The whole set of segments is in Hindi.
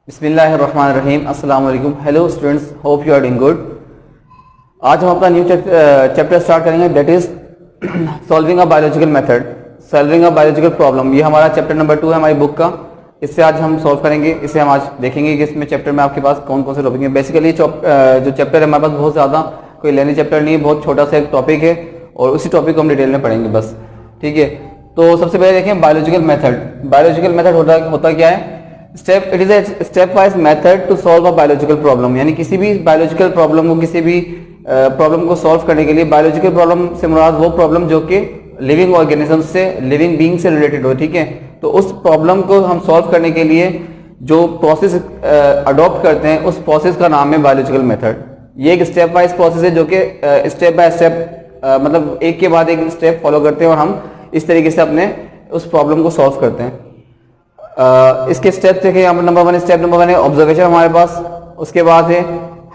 बिस्मिल्लाहिर्रहमानिर्रहीम। अस्सलाम वालेकुम। Hello students, hope you are doing good. आज हम अपना न्यू चैप्टर स्टार्ट करेंगे, that is solving a biological method, solving a biological problem. ये हमारा चैप्टर नंबर 2 है हमारी बुक का। इससे आज हम सॉल्व करेंगे। इसे हम आज देखेंगे कि इसमें चैप्टर में आपके पास कौन कौन से टॉपिक हैं। बेसिकली जो चैप्टर है हमारे पास बहुत ज़्यादा कोई लेनी चैप्टर नहीं है, बहुत छोटा सा एक टॉपिक है और उसी टॉपिक को हम डिटेल में पढ़ेंगे बस, ठीक है। तो सबसे पहले देखें बायोलॉजिकल मेथड। बायोलॉजिकल मेथड होता क्या है? It is a step wise method to solve a biological problem. यानी किसी भी बायोलॉजिकल प्रॉब्लम को, किसी भी प्रॉब्लम को सॉल्व करने के लिए, बायोलॉजिकल प्रॉब्लम से मुराद वो प्रॉब्लम जो कि लिविंग ऑर्गेनिज्म से, लिविंग बीइंग से रिलेटेड हो, ठीक है। तो उस प्रॉब्लम को हम सॉल्व करने के लिए जो प्रोसेस अडॉप्ट करते हैं उस प्रोसेस का नाम है बायोलॉजिकल मेथड। ये एक स्टेप वाइज प्रोसेस है जो कि स्टेप बाय स्टेप मतलब एक के बाद एक स्टेप फॉलो करते हैं और हम इस तरीके से अपने उस प्रॉब्लम को सॉल्व करते हैं। इसके स्टेप देखें यहाँ पर। नंबर 1, स्टेप नंबर 1 है ऑब्जर्वेशन हमारे पास। उसके बाद है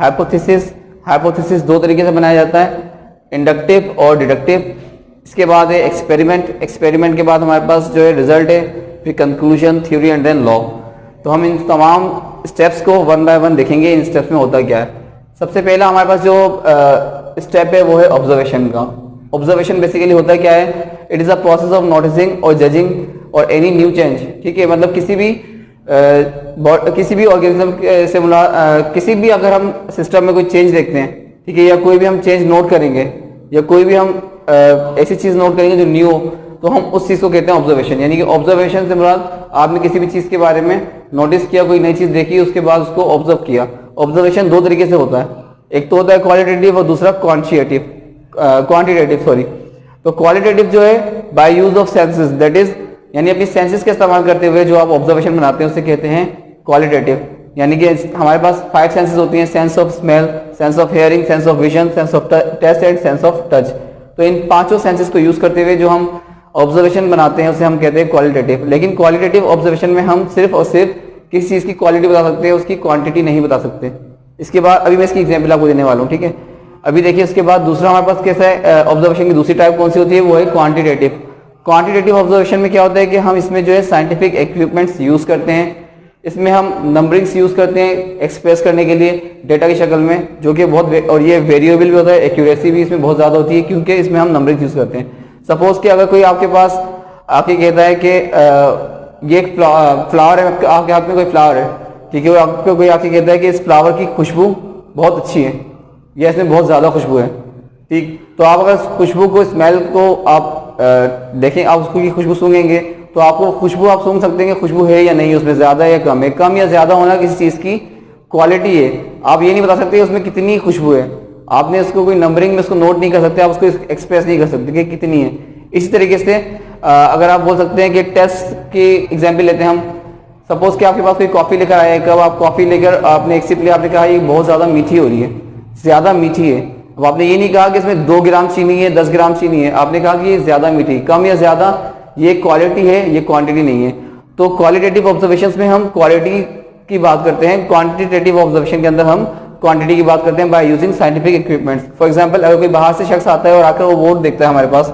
हाइपोथेसिस। हाइपोथेसिस दो तरीके से बनाया जाता है, इंडक्टिव और डिडक्टिव। इसके बाद है एक्सपेरिमेंट। एक्सपेरिमेंट के बाद हमारे पास जो है रिजल्ट है, फिर conclusion, theory and then law. तो हम इन तमाम स्टेप्स को वन बाय वन देखेंगे, इन स्टेप्स में होता क्या है। सबसे पहला हमारे पास जो स्टेप है वो है ऑब्जर्वेशन का। ऑब्जर्वेशन बेसिकली होता क्या है? It is a process of noticing और जजिंग और एनी न्यू चेंज, ठीक है। मतलब किसी भी ऑर्गेनिज्म से किसी भी अगर हम सिस्टम में कोई चेंज देखते हैं, ठीक है, या कोई भी हम चेंज नोट करेंगे या कोई भी हम ऐसी चीज नोट करेंगे जो न्यू हो, तो हम उस चीज को कहते हैं ऑब्जर्वेशन। यानी कि ऑब्जर्वेशन से मुराद आपने किसी भी चीज के बारे में नोटिस किया, कोई नई चीज देखी, उसके बाद उसको ऑब्जर्व किया। ऑब्जर्वेशन दो तरीके से होता है, एक तो होता है क्वालिटेटिव और दूसरा क्वांटिटेटिव सॉरी। तो क्वालिटेटिव जो है by use of senses, that is यानी अपनी सेंसेस का इस्तेमाल करते हुए जो आप ऑब्जर्वेशन बनाते हैं उसे कहते हैं क्वालिटेटिव। यानी कि हमारे पास 5 सेंसेस होती हैं, sense of smell, sense of hearing, sense of vision, sense of taste and sense of touch. तो इन पांचों सेंसेस को यूज करते हुए जो हम ऑब्जर्वेशन बनाते हैं उसे हम कहते हैं क्वालिटेटिव। लेकिन क्वालिटेटिव ऑब्जर्वेशन में हम सिर्फ और सिर्फ किसी चीज की क्वालिटी बता सकते हैं, उसकी क्वांटिटी नहीं बता सकते। इसके बाद अभी मैं इसकी एग्जाम्पल आपको देने वाला हूँ, ठीक है। अभी देखिए उसके बाद दूसरा हमारे पास कैसा है ऑब्जर्वेशन की दूसरी टाइप कौन सी होती है, वो है क्वांटिटेटिव। क्वांटिटेटिव ऑब्जर्वेशन में क्या होता है कि हम इसमें जो है साइंटिफिक इक्विपमेंट्स यूज करते हैं। इसमें हम नंबरिंग्स यूज करते हैं एक्सप्रेस करने के लिए डेटा की शक्ल में, जो कि बहुत और ये वेरिएबल भी होता है, एक्यूरेसी भी इसमें बहुत ज़्यादा होती है क्योंकि इसमें हम नंबरिंग यूज करते हैं। सपोज कि अगर कोई आपके पास आके कहता है कि ये एक फ्लावर है, आपके हाथ में कोई फ्लावर है, ठीक है, आपको कोई आके कहता है कि इस फ्लावर की खुशबू बहुत अच्छी है या इसमें बहुत ज़्यादा खुशबू है, ठीक। तो आप अगर खुशबू को, स्मेल को आप देखें, आप उसको की खुशबू सूंघेंगे तो आपको खुशबू आप सूंघ सकते हैं कि खुशबू है या नहीं, उसमें ज़्यादा या कम है। कम या ज़्यादा होना किसी चीज़ की क्वालिटी है, आप ये नहीं बता सकते उसमें कितनी खुशबू है। आपने उसको कोई नंबरिंग में उसको नोट नहीं कर सकते, आप उसको एक्सप्रेस नहीं कर सकते कि कितनी है। इसी तरीके से अगर आप बोल सकते हैं कि टेस्ट की एग्जाम्पल लेते हैं हम। सपोज कि आपके पास कोई कॉफ़ी लेकर आया है, कब आप कॉफ़ी लेकर आपने एक सिप लिया, आपने कहा ये बहुत ज़्यादा मीठी हो रही है, ज़्यादा मीठी है। अब आपने ये नहीं कहा कि इसमें 2 ग्राम चीनी है, 10 ग्राम चीनी है, आपने कहा कि ये ज़्यादा मीठी। कम या ज़्यादा ये क्वालिटी है, ये क्वांटिटी नहीं है। तो क्वालिटेटिव ऑब्जर्वेशंस में हम क्वालिटी की बात करते हैं, क्वांटिटेटिव ऑब्जर्वेशन के अंदर हम क्वांटिटी की बात करते हैं by using scientific equipments. For example अगर कोई बाहर से शख्स आता है और आकर वो बोर्ड देखता है हमारे पास,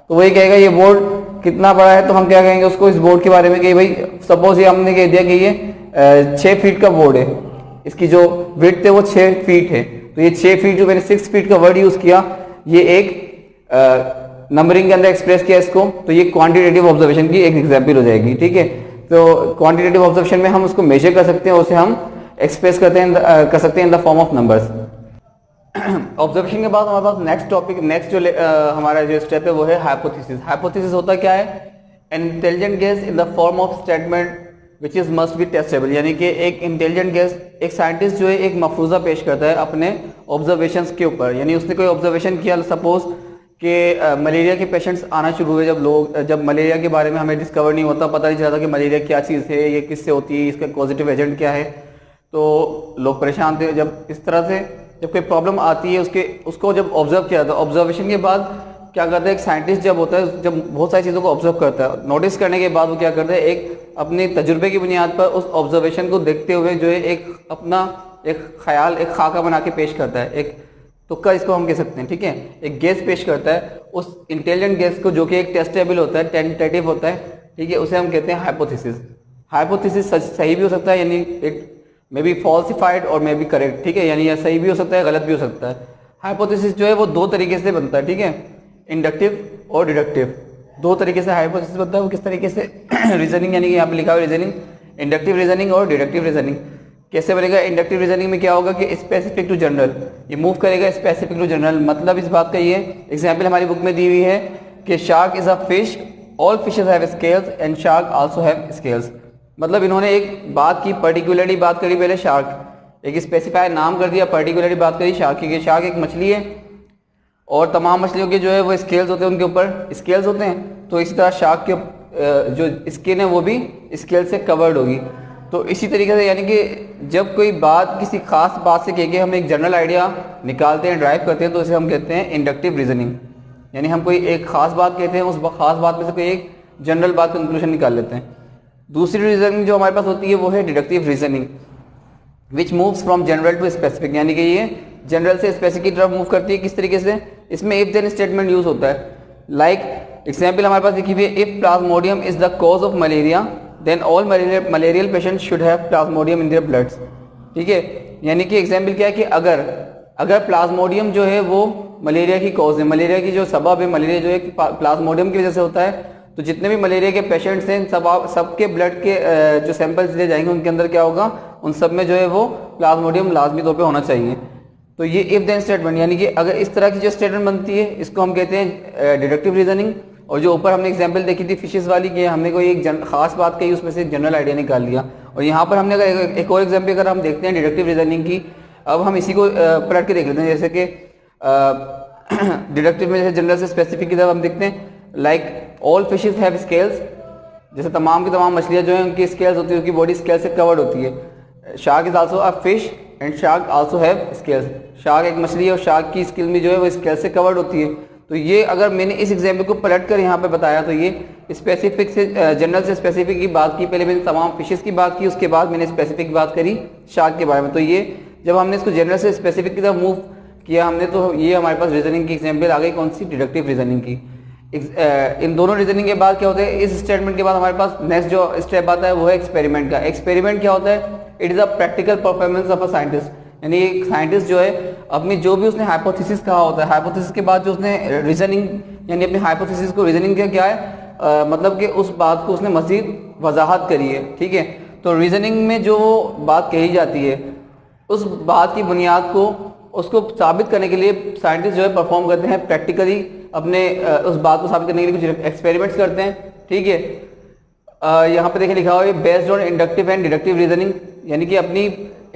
तो वही कहेगा ये बोर्ड कितना बड़ा है, तो हम क्या कहेंगे उसको इस बोर्ड के बारे में कि भाई सपोज ये हमने कह दिया कि ये 6 फीट का बोर्ड है, इसकी जो विड्थ है वो 6 फीट है, तो ये 6 फीट जो मैंने 6 फीट का वर्ड यूज किया, ये एक नंबरिंग के अंदर एक्सप्रेस किया इसको, तो ये क्वांटिटेटिव ऑब्जर्वेशन की एक एग्जांपल हो जाएगी, ठीक है। तो क्वांटिटेटिव ऑब्जर्वेशन में हम उसको मेजर कर सकते हैं, उसे हम एक्सप्रेस कर सकते हैं इन the form of numbers. Observation के बाद हमारे पास नेक्स्ट टॉपिक, नेक्स्ट जो हमारा जो स्टेप है वो है हाइपोथेसिस। हाइपोथेसिस होता क्या है? An intelligent guess in the form of statement which is must be testable. यानी कि एक इंटेलिजेंट गेस, एक साइंटिस्ट जो है एक मफरूजा पेश करता है अपने ऑब्जर्वेशंस के ऊपर। यानी उसने कोई ऑब्जर्वेशन किया, सपोज कि मलेरिया के पेशेंट्स आना शुरू हुए, जब मलेरिया के बारे में हमें डिस्कवर नहीं होता, पता नहीं चलता कि मलेरिया क्या चीज़ है, ये किससे होती है, इसका पॉजिटिव एजेंट क्या है, तो लोग परेशान थे। जब इस तरह से जब कोई प्रॉब्लम आती है उसको जब ऑब्जर्व किया जाता है, ऑब्जर्वेशन के बाद क्या करता है एक साइंटिस्ट जब होता है, जब बहुत सारी चीज़ों को ऑब्जर्व करता है, नोटिस करने के बाद वो क्या करता है एक अपने तजुर्बे की बुनियाद पर उस ऑब्जर्वेशन को देखते हुए जो है एक अपना एक ख्याल, एक खाका बना के पेश करता है, एक तुक्का इसको हम कह सकते हैं, ठीक है, एक गेस पेश करता है उस इंटेलिजेंट गेस को, जो कि एक टेस्टेबल होता है, टेंटेटिव होता है, ठीक है, उसे हम कहते हैं हाइपोथेसिस। हाइपोथेसिस सही भी हो सकता है, यानी एक मे बी फॉल्सिफाइड और मे बी करेक्ट, ठीक है, यानी यह सही भी हो सकता है, गलत भी हो सकता है। हाइपोथेसिस जो है वो दो तरीके से बनता है, ठीक है, इंडक्टिव और डिडक्टिव, दो तरीके से हाइपोथेसिस बनता है। वो किस तरीके से रीजनिंग, यानी कि यहाँ पे लिखा हुआ रीजनिंग, इंडक्टिव रीजनिंग और डिडक्टिव रीजनिंग। कैसे बनेगा? इंडक्टिव रीजनिंग में क्या होगा कि स्पेसिफिक टू जनरल, ये मूव करेगा स्पेसिफिक टू जनरल। मतलब इस बात का ये एग्जाम्पल हमारी बुक में दी हुई है कि shark is a fish, all fishes have scales and shark also have scales. मतलब इन्होंने एक बात की, पर्टिकुलरली बात करी पहले शार्क, एक स्पेसिफाई नाम कर दिया, पर्टिकुलरली बात करी शार्क की। शार्क एक मछली है और तमाम मछलियों के जो है वो स्केल्स होते हैं, उनके ऊपर स्केल्स होते हैं। तो इसी तरह शार्क के जो स्किन है वो भी स्केल से कवर्ड होगी। तो इसी तरीके से यानी कि जब कोई बात किसी खास बात से कह के हम एक जनरल आइडिया निकालते हैं, ड्राइव करते हैं, तो इसे हम कहते हैं इंडक्टिव रीजनिंग। यानी हम कोई एक खास बात कहते हैं, उस खास बात में से कोई एक जनरल बात कंक्लूजन निकाल लेते हैं। दूसरी रीजनिंग जो हमारे पास होती है वो है deductive reasoning, which moves from general to specific, यानी कि ये जनरल से स्पेसिफिक की तरफ मूव करती है। किस तरीके से? इसमें इफ देन स्टेटमेंट यूज होता है। लाइक एग्जाम्पल हमारे पास लिखी हुई है, if plasmodium is the cause of malaria then all malarial patient should have plasmodium in their bloods. ठीक है, यानी कि एग्जाम्पल क्या है कि अगर प्लाज्मोडियम जो है वो मलेरिया की कॉज है, मलेरिया की जो सबब है, मलेरिया जो है प्लाज्मोडियम की वजह से होता है, तो जितने भी मलेरिया के पेशेंट्स हैं सबके ब्लड के जो सैंपल्स ले जाएंगे उनके अंदर क्या होगा, उन सब में जो है वो प्लाज्मोडियम लाजमी तौर पे होना चाहिए। तो ये इफ देन स्टेटमेंट, यानी कि अगर इस तरह की जो स्टेटमेंट बनती है इसको हम कहते हैं डिडक्टिव रीजनिंग। और जो ऊपर हमने एग्जांपल देखी थी फिशेस वाली की, हमने कोई एक खास बात कही, उसमें से एक जनरल आइडिया निकाल लिया। और यहाँ पर हमने अगर एक और एग्जाम्पल अगर हम देखते हैं डिडक्टिव रीजनिंग की, अब हम इसी को पलट के देख लेते हैं। जैसे कि डिडक्टिव में जैसे जनरल से स्पेसिफिक की तरफ हम देखते हैं, like all fishes have scales, जैसे तमाम की तमाम मछलियाँ जो हैं उनकी स्केल्स होती है, उनकी बॉडी स्केल से कवर्ड होती है। Shark is also a fish and shark also have scales, shark एक मछली है और शार्क की स्किन भी जो है वो स्केल से कवर्ड होती है। तो ये अगर मैंने इस एग्जाम्पल को पलट कर यहाँ पे बताया तो ये स्पेसिफिक से जनरल से स्पेसिफिक की बात की, पहले मैंने तमाम फिशेस की बात की, उसके बाद मैंने स्पेसिफिक की बात करी शार्क के बारे में। तो ये जब हमने इसको जनरल से स्पेसिफिक की तरफ मूव किया हमने, तो ये हमारे पास रीजनिंग की एग्जाम्पल आ गई, कौन सी? डिडक्टिव रीजनिंग की। इन दोनों रीजनिंग के बाद क्या होता है, इस स्टेटमेंट के बाद हमारे पास नेक्स्ट जो स्टेप आता है वो है एक्सपेरिमेंट का। एक्सपेरिमेंट क्या होता है? It is a practical performance of a scientist, यानी एक साइंटिस्ट जो है अपनी जो भी उसने हाइपोथेसिस कहा होता है, हाइपोथेसिस के बाद जो उसने रीजनिंग यानी अपनी हाइपोथेसिस को रीजनिंग क्या है, मतलब कि उस बात को उसने मजीद वजाहत करी है। ठीक है, तो रीजनिंग में जो बात कही जाती है उस बात की बुनियाद को उसको साबित करने के लिए साइंटिस्ट जो है परफॉर्म करते हैं प्रैक्टिकली, अपने उस बात को साबित करने के लिए कुछ एक्सपेरिमेंट्स करते हैं। ठीक है, यहाँ पे देखिए लिखा हुआ है based on inductive and deductive reasoning, यानी कि अपनी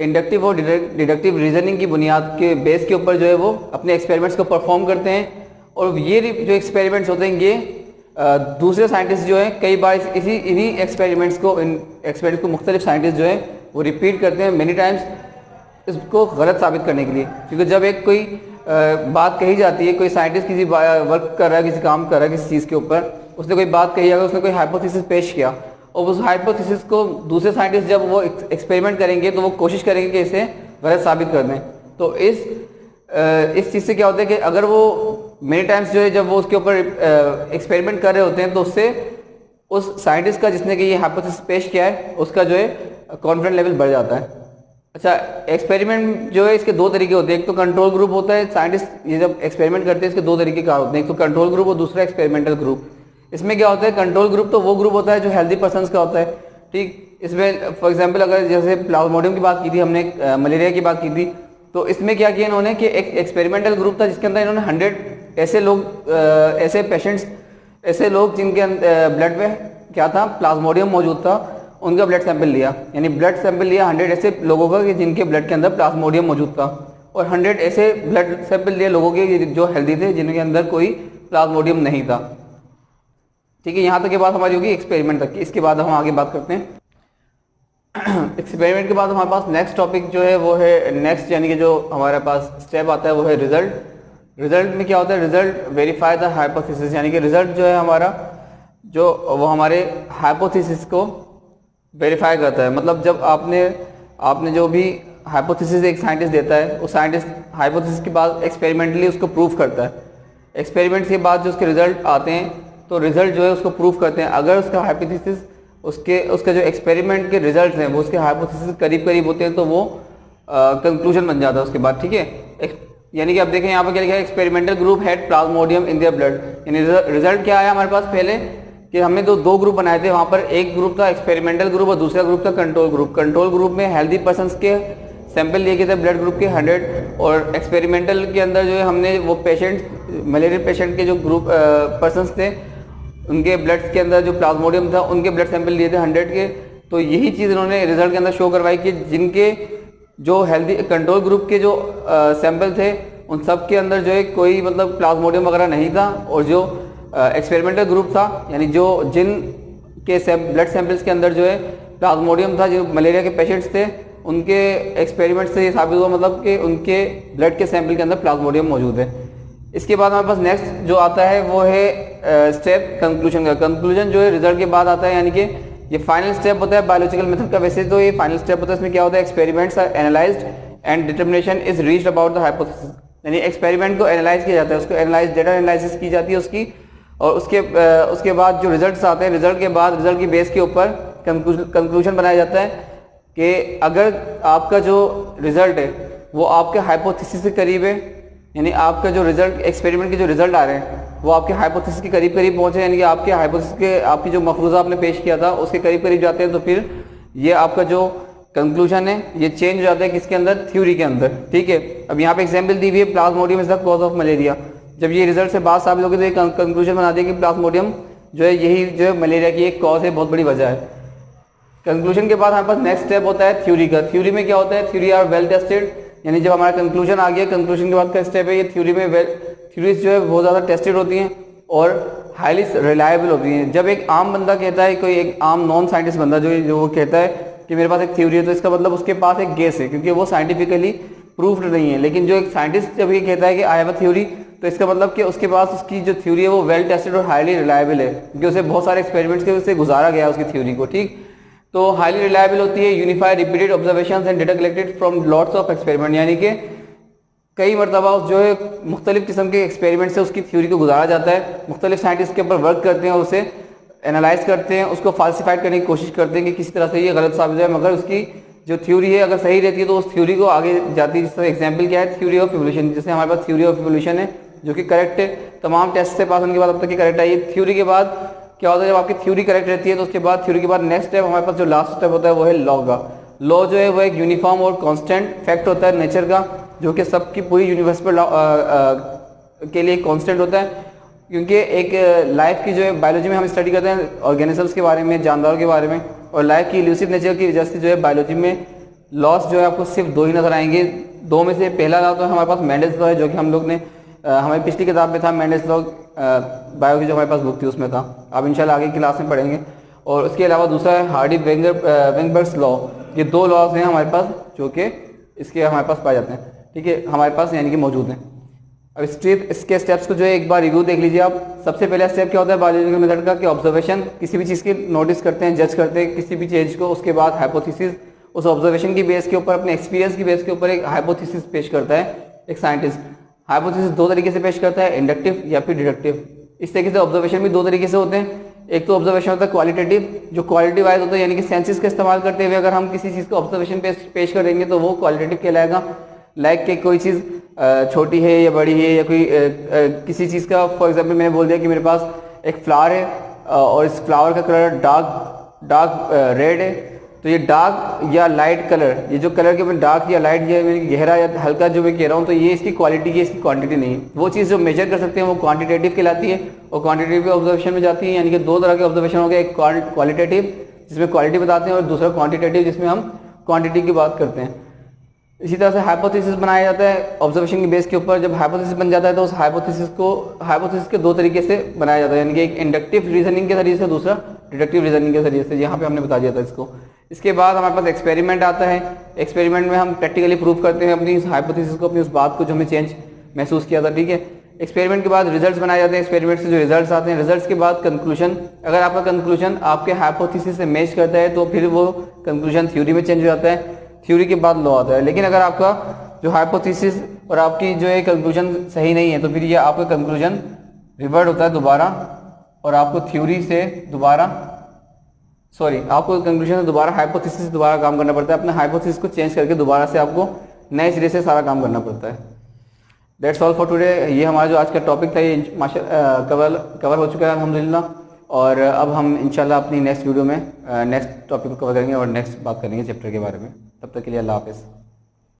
इंडक्टिव और डिडक्टिव रीजनिंग की बुनियाद के बेस के ऊपर जो है वो अपने एक्सपेरिमेंट्स को परफॉर्म करते हैं। और ये जो एक्सपेरिमेंट्स होते हैं ये दूसरे साइंटिस्ट जो है कई बार इन्हीं एक्सपेरिमेंट्स को मुख्तलिफ साइंटिस्ट जो है वो रिपीट करते हैं मेनी टाइम्स, इसको गलत साबित करने के लिए। क्योंकि जब एक कोई बात कही जाती है, कोई साइंटिस्ट किसी वर्क कर रहा है, किसी काम कर रहा है किसी चीज़ के ऊपर, उसने कोई बात कही, अगर उसने कोई हाइपोथेसिस पेश किया और उस हाइपोथेसिस को दूसरे साइंटिस्ट जब वो एक्सपेरिमेंट करेंगे तो वो कोशिश करेंगे कि इसे गलत साबित कर दें। तो इस चीज़ से क्या होता है कि अगर वो मेनी टाइम्स जो है जब वो उसके ऊपर एक्सपेरिमेंट कर रहे होते हैं तो उससे उस साइंटिस्ट का जिसने कि ये हाइपोथेसिस पेश किया है उसका जो है कॉन्फिडेंस लेवल बढ़ जाता है। अच्छा, एक्सपेरिमेंट जो है इसके दो तरीके होते हैं, एक तो कंट्रोल ग्रुप होता है, साइंटिस्ट ये जब एक्सपेरिमेंट करते हैं इसके दो तरीके कार होते हैं, एक तो कंट्रोल ग्रुप और दूसरा एक्सपेरिमेंटल ग्रुप। इसमें क्या होता है, कंट्रोल ग्रुप तो वो ग्रुप होता है जो हेल्दी पर्सन का होता है। ठीक, इसमें फॉर एग्जांपल अगर जैसे प्लाज्मोडियम की बात की थी हमने, मलेरिया की बात की थी, तो इसमें क्या किया इन्होंने कि एक एक्सपेरिमेंटल ग्रुप था जिसके अंदर इन्होंने 100 ऐसे लोग ऐसे पेशेंट्स ऐसे लोग जिनके ब्लड में क्या था, प्लाज्मोडियम मौजूद था, उनका ब्लड सैंपल लिया। यानी ब्लड सैंपल लिया 100 ऐसे लोगों का कि जिनके ब्लड के अंदर प्लाज्मोडियम मौजूद था, और 100 ऐसे ब्लड सैंपल लिए लोगों के जो हेल्दी थे जिनके अंदर कोई प्लाज्मोडियम नहीं था। ठीक है, यहाँ तक की बात हमारी होगी एक्सपेरिमेंट तक की। इसके बाद हम आगे बात करते हैं एक्सपेरिमेंट के बाद हमारे पास नेक्स्ट टॉपिक जो है वो है नेक्स्ट, यानी कि जो हमारे पास स्टेप आता है वो है रिजल्ट। रिजल्ट में क्या होता है, रिजल्ट वेरीफाई द हाइपोथेसिस, यानी कि रिजल्ट जो है हमारा जो वो हमारे हाइपोथेसिस को वेरीफाई करता है। मतलब जब आपने जो भी हाइपोथेसिस एक साइंटिस्ट देता है, उस साइंटिस्ट हाइपोथेसिस के बाद एक्सपेरिमेंटली उसको प्रूफ करता है। एक्सपेरिमेंट के बाद जो उसके रिजल्ट आते हैं तो रिजल्ट जो है उसको प्रूफ करते हैं। अगर उसका हाइपोथेसिस उसका जो एक्सपेरिमेंट के रिजल्ट हैं वो उसके हाइपोथेसिस करीब करीब होते हैं, तो वो कंक्लूजन बन जाता है उसके बाद, ठीक है। यानी कि आप देखें यहाँ पर क्या लिखा है, experimental group had Plasmodium in their blood, यानी रिजल्ट क्या आया हमारे पास पहले कि हमने दो ग्रुप बनाए थे, वहाँ पर एक ग्रुप था एक्सपेरिमेंटल ग्रुप और दूसरा ग्रुप था कंट्रोल ग्रुप। कंट्रोल ग्रुप में हेल्दी पर्सन्स के सैंपल लिए गए थे ब्लड ग्रुप के 100, और एक्सपेरिमेंटल के अंदर जो है हमने वो पेशेंट मलेरिया पेशेंट के जो ग्रुप पर्सन्स थे उनके ब्लड के अंदर जो प्लाज्मोडियम था उनके ब्लड सैंपल लिए थे 100 के। तो यही चीज़ इन्होंने रिजल्ट के अंदर शो करवाई कि जिनके जो हेल्दी कंट्रोल ग्रुप के जो सैंपल थे उन सब के अंदर जो है कोई मतलब प्लाज्मोडियम वगैरह नहीं था, और जो एक्सपेरिमेंटल ग्रुप था यानी जो जिन के ब्लड सैंपल्स के अंदर जो है प्लाज्मोडियम था, जो मलेरिया के पेशेंट्स थे उनके एक्सपेरिमेंट से ये साबित हुआ मतलब कि उनके ब्लड के सैंपल के अंदर प्लाज्मोडियम मौजूद है। इसके बाद हमारे पास नेक्स्ट जो आता है वो है स्टेप कंक्लूजन का। कंक्लूजन जो है रिजल्ट के बाद आता है, यानी कि ये फाइनल स्टेप होता है बायोलॉजिकल मेथड का। वैसे तो ये फाइनल स्टेप होता है, इसमें क्या होता है, experiments are analysed and determination is reached about the hypothesis, यानी एक्सपेरिमेंट को एनालाइज किया जाता है, उसको एनालाइज डेटा एनालिसिस की जाती है उसकी, और उसके बाद जो रिजल्ट्स आते हैं, रिजल्ट के बाद रिजल्ट की बेस के ऊपर कंक्लूजन बनाया जाता है कि अगर आपका जो रिजल्ट है वो आपके हाइपोथेसिस के करीब है, यानी आपका जो रिजल्ट एक्सपेरिमेंट के जो रिजल्ट आ रहे हैं वो आपके हाइपोथेसिस के करीब करीब पहुंचे, यानी कि आपके हाइपोथेसिस के आपकी जो मफरूज़ा आपने पेश किया था उसके करीब करीब जाते हैं, तो फिर ये आपका जो कंक्लूजन है ये चेंज हो जाता है किसके अंदर, थ्योरी के अंदर, ठीक है। अब यहाँ पे एग्जाम्पल दी हुई है Plasmodium is the cause of malaria. जब ये रिजल्ट से बात साबित होगी तो ये कंक्लूजन बना दिया कि प्लाज्मोडियम जो है यही जो है मलेरिया की एक कॉज है, बहुत बड़ी वजह है। कंक्लूजन के बाद हमारे पास नेक्स्ट स्टेप होता है थ्योरी का। थ्योरी में क्या होता है, थ्योरी आर वेल टेस्टेड, यानी जब हमारा कंक्लूजन आ गया, कंक्लूजन के बाद का स्टेप है ये थ्योरी में थ्योरीज जो है बहुत ज़्यादा टेस्टेड होती हैं और हाईली रिलायबल होती हैं। जब एक आम बंदा कहता है, कोई एक आम नॉन साइंटिस्ट बंदा जो वो कहता है कि मेरे पास एक थ्योरी है, तो इसका मतलब उसके पास एक गेस है, क्योंकि वो साइंटिफिकली प्रूफ्ड नहीं है। लेकिन जो एक साइंटिस्ट जब ये कहता है कि आई हैव अ थ्योरी, तो इसका मतलब कि उसके पास उसकी जो थ्योरी है वो वेल टेस्टेड और हाईली रिलायबल है, क्योंकि उसे बहुत सारे एक्सपेरिमेंट्स के उससे गुजारा गया उसकी थ्योरी को, ठीक। तो हाईली रिलायबल होती है, unified repeated observations and data collected from lots of experiment, यानी कि कई मरतबा जो है मुख्तलिफ किस्म के एक्सपेरिमेंट से उसकी थ्योरी को गुजारा जाता है। मुख्तलिफ साइंटिस्ट के ऊपर वर्क करते हैं और उसे एनालाइज करते हैं, उसको फाल्सिफाइड करने की कोशिश करते हैं कि किसी तरह से ये गलत साबित हो, मगर उसकी जो थ्योरी है अगर सही रहती है तो उस थ्योरी को आगे जाती है। जिस तरह एग्जाम्पल क्या है, थ्योरी ऑफ इवोल्यूशन, जैसे हमारे पास थ्योरी ऑफ इवोल्यूशन है जो कि करेक्ट है, तमाम टेस्ट से पास होने के बाद अब तक करेक्ट आई है। थ्योरी के बाद क्या होता है, जब आपकी थ्योरी करेक्ट रहती है तो उसके बाद थ्योरी के बाद नेक्स्ट स्टेप हमारे पास जो लास्ट स्टेप होता है वो है लॉ का। लॉ जो है वो एक यूनिफॉर्म और कांस्टेंट फैक्ट होता है नेचर का, जो कि सबकी पूरी यूनिवर्स पर के लिए कांस्टेंट होता है। क्योंकि एक लाइफ की जो है बायोलॉजी में हम स्टडी करते हैं ऑर्गेनिजम्स के बारे में, जानदारों के बारे में, और लाइफ की इल्यूसिव नेचर की वजह से जो है बायोलॉजी में लॉस जो है आपको सिर्फ दो ही नजर आएंगे। दो में से पहला लॉ तो हमारे पास मेंडल्स लॉ है, जो कि हम लोग ने हमारी पिछली किताब में था, मेंडल्स लॉ बायो की जो हमारे पास बुक थी उसमें था, आप इंशाल्लाह आगे क्लास में पढ़ेंगे। और उसके अलावा दूसरा है हार्डी वेंगबर्ग्स लॉ। ये दो लॉज हैं हमारे पास जो कि इसके हमारे पास पाए जाते हैं, ठीक है, हमारे पास यानी कि मौजूद हैं। अब इसके स्टेप्स को जो है एक बार रिव्यू देख लीजिए आप। सबसे पहला स्टेप क्या होता है बायोलॉजिकल मेथड का, कि ऑब्जर्वेशन, किसी भी चीज़ की नोटिस करते हैं, जज करते हैं किसी भी चीज़ को, उसके बाद हाइपोथेसिस, उस ऑब्जर्वेशन की बेस के ऊपर, अपने एक्सपीरियंस की बेस के ऊपर एक हाइपोथेसिस पेश करता है एक साइंटिस्ट। हाइपोथेसिस दो तरीके से पेश करता है, इंडक्टिव या फिर डिडक्टिव। इस तरीके से ऑब्जर्वेशन भी दो तरीके से होते हैं। एक तो ऑब्जर्वेशन होता है क्वालिटेटिव, जो क्वालिटी वाइज होता है, यानी कि सेंसेस का इस्तेमाल करते हुए अगर हम किसी चीज़ को ऑब्जर्वेशन पेश कर देंगे तो वो क्वालिटेटिव कहलाएगा। लाइक कि कोई चीज़ छोटी है या बड़ी है, या कोई किसी चीज़ का, फॉर एग्जांपल मैंने बोल दिया कि मेरे पास एक फ्लावर है और इस फ्लावर का कलर डार्क रेड है, तो ये डार्क या लाइट कलर, ये जो कलर के मैं डार्क या लाइट या गहरा या हल्का जो मैं कह रहा हूँ, तो ये इसकी क्वालिटी की, इसकी क्वांटिटी नहीं। वो चीज़ जो मेजर कर सकते हैं वो क्वांटिटेटिव कहलाती है, और क्वांटिटेटिव ऑब्जर्वेशन में जाती है। यानी कि दो तरह के ऑब्जर्वेशन हो गए, एक क्वालिटेटिव जिसमें क्वालिटी बताते हैं, और दूसरा क्वांटिटेटिव जिसमें हम क्वांटिटी की बात करते हैं। इसी तरह से हाइपोथेसिस बनाया जाता है ऑब्जर्वेशन की बेस के ऊपर। जब हाइपोथेसिस बन जाता है तो उस हाइपोथेसिस के दो तरीके से बनाया जाता है, यानी कि एक इंडक्टिव रीजनिंग के जरिए से, दूसरा डिडक्टिव रीजनिंग के जरिए से। यहाँ पे हमने बता दिया था इसको। इसके बाद हमारे पास एक्सपेरिमेंट आता है। एक्सपेरिमेंट में हम प्रैक्टिकली प्रूव करते हैं अपनी हाइपोथेसिस को, अपनी उस बात को जो हमें चेंज महसूस किया था, ठीक है। एक्सपेरिमेंट के बाद रिजल्ट्स बनाए जाते हैं, एक्सपेरिमेंट से जो रिजल्ट्स आते हैं, रिजल्ट्स के बाद कंक्लूजन। अगर आपका कंक्लूजन आपके हाइपोथेसिस से मैच करता है तो फिर वो कंक्लूजन थ्योरी में चेंज हो जाता है, थ्योरी के बाद लॉ आता है। लेकिन अगर आपका जो हाइपोथेसिस और आपकी जो है कंक्लूजन सही नहीं है तो फिर ये आपका कंक्लूजन रिवर्ट होता है दोबारा, और आपको थ्योरी से दोबारा सॉरी, आपको कंक्लूजन से दोबारा हाइपोथेसिस से दोबारा काम करना पड़ता है, अपने हाइपोथेसिस को चेंज करके दोबारा से आपको नए सिरे से सारा काम करना पड़ता है। That's all for today. ये हमारा जो आज का टॉपिक था ये कवर हो चुका है अल्हम्दुलिल्लाह, और अब हम इंशाल्लाह अपनी नेक्स्ट वीडियो में नेक्स्ट टॉपिक को कवर करेंगे और नेक्स्ट बात करेंगे चैप्टर के बारे में। तब तक के लिए अल्लाह हाफिज़।